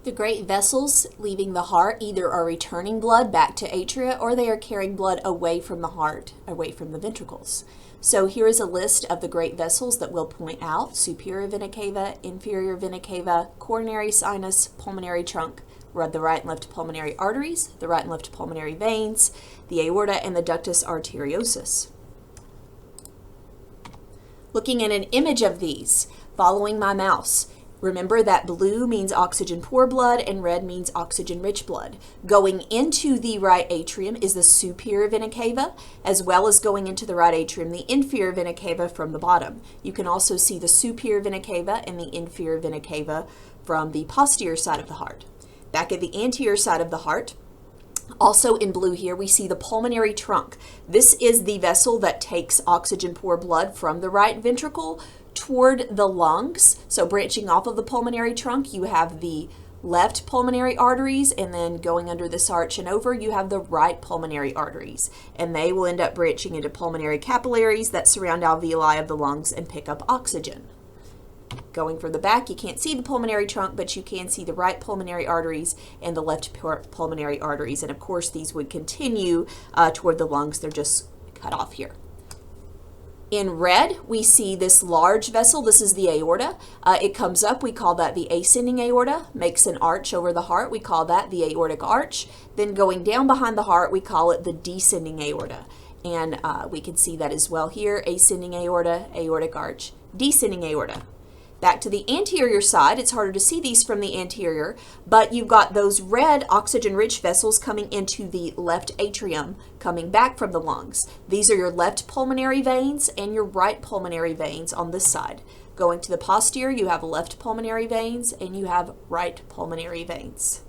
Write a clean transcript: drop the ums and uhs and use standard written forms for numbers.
The great vessels leaving the heart either are returning blood back to atria or they are carrying blood away from the heart, away from the ventricles. So here is a list of the great vessels that we'll point out: superior vena cava, inferior vena cava, coronary sinus, pulmonary trunk, the right and left pulmonary arteries, the right and left pulmonary veins, the aorta, and the ductus arteriosus. Looking at an image of these, following my mouse, remember that blue means oxygen-poor blood and red means oxygen-rich blood. Going into the right atrium is the superior vena cava, as well as going into the right atrium, the inferior vena cava from the bottom. You can also see the superior vena cava and the inferior vena cava from the posterior side of the heart. Back at the anterior side of the heart, also in blue here, we see the pulmonary trunk. This is the vessel that takes oxygen-poor blood from the right ventricle toward the lungs. So branching off of the pulmonary trunk, you have the left pulmonary arteries, and then going under this arch and over, you have the right pulmonary arteries. And they will end up branching into pulmonary capillaries that surround alveoli of the lungs and pick up oxygen. Going from the back, you can't see the pulmonary trunk, but you can see the right pulmonary arteries and the left pulmonary arteries. And of course, these would continue toward the lungs. They're just cut off here. In red, we see this large vessel. This is the aorta. It comes up, we call that the ascending aorta, makes an arch over the heart. We call that the aortic arch. Then going down behind the heart, we call it the descending aorta. And we can see that as well here: ascending aorta, aortic arch, descending aorta. Back to the anterior side, it's harder to see these from the anterior, but you've got those red oxygen-rich vessels coming into the left atrium, coming back from the lungs. These are your left pulmonary veins and your right pulmonary veins on this side. Going to the posterior, you have left pulmonary veins and you have right pulmonary veins.